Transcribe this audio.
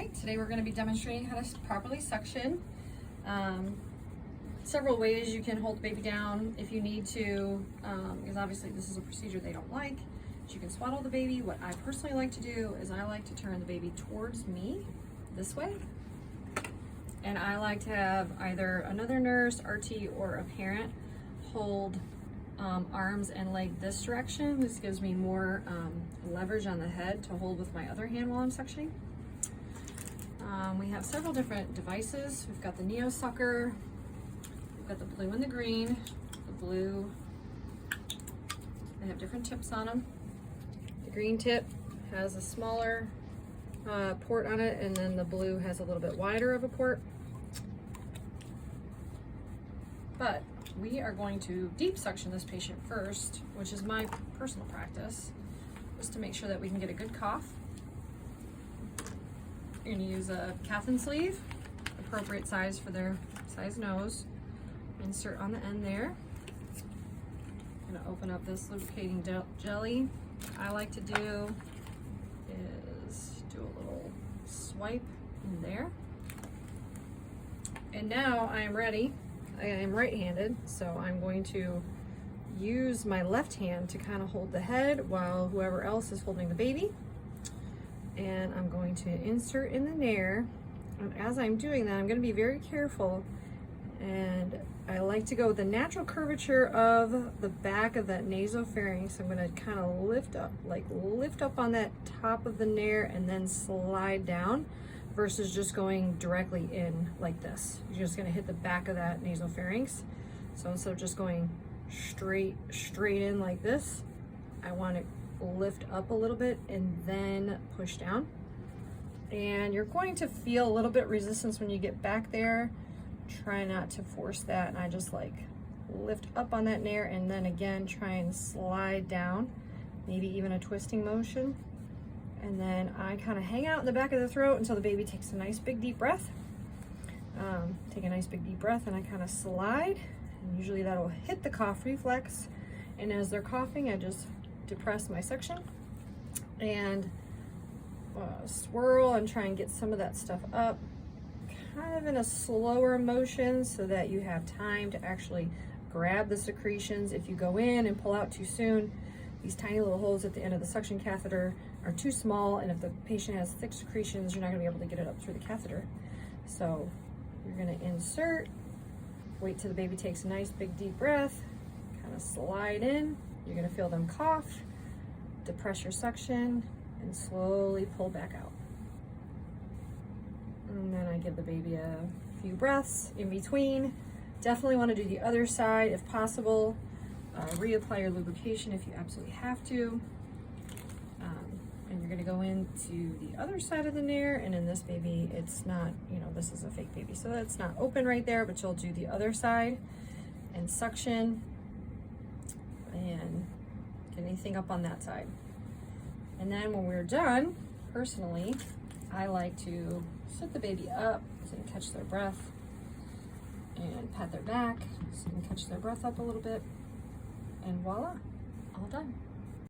Alright, today we're going to be demonstrating how to properly suction. Several ways you can hold the baby down if you need to, because obviously this is a procedure they don't like. So you can swaddle the baby. What I personally like to do is I like to turn the baby towards me this way. And I like to have either another nurse, RT, or a parent hold arms and leg this direction. This gives me more leverage on the head to hold with my other hand while I'm suctioning. We have several different devices. We've got the Nasopharyngeal, we've got the blue and the green. The blue, they have different tips on them. The green tip has a smaller port on it, and then the blue has a little bit wider of a port. But we are going to deep suction this patient first, which is my personal practice, just to make sure that we can get a good cough. You're going to use a Cathin sleeve, appropriate size for their size nose. Insert on the end there. I'm going to open up this lubricating jelly. What I like to do is do a little swipe in there. And now I am ready. I am right-handed, so I'm going to use my left hand to kind of hold the head while whoever else is holding the baby. And I'm going to insert in the nair. And as I'm doing that, I'm going to be very careful. And I like to go with the natural curvature of the back of that nasopharynx. I'm going to kind of lift up on that top of the nair and then slide down, versus just going directly in like this. You're just going to hit the back of that nasopharynx. So instead of just going straight in like this, I want to lift up a little bit and then push down. And you're going to feel a little bit resistance when you get back there. Try not to force that, and I just like lift up on that nair and then again try and slide down, maybe even a twisting motion. And then I kind of hang out in the back of the throat until the baby takes a nice big deep breath. Take a nice big deep breath, and I kind of slide, and usually that'll hit the cough reflex. And as they're coughing, I just depress my suction and swirl and try and get some of that stuff up, kind of in a slower motion, so that you have time to actually grab the secretions. If you go in and pull out too soon, these tiny little holes at the end of the suction catheter are too small, and if the patient has thick secretions, you're not going to be able to get it up through the catheter. So you're going to insert, wait till the baby takes a nice big deep breath, kind of slide in. You're going to feel them cough, depress your suction, and slowly pull back out. And then I give the baby a few breaths in between. Definitely want to do the other side if possible. Reapply your lubrication if you absolutely have to. And you're going to go into the other side of the nair, and in this baby, it's not, this is a fake baby, so it's not open right there, but you'll do the other side and suction and get anything up on that side. And then when we're done, personally, I like to sit the baby up so you can catch their breath, and pat their back so you can catch their breath up a little bit, and voila, all done.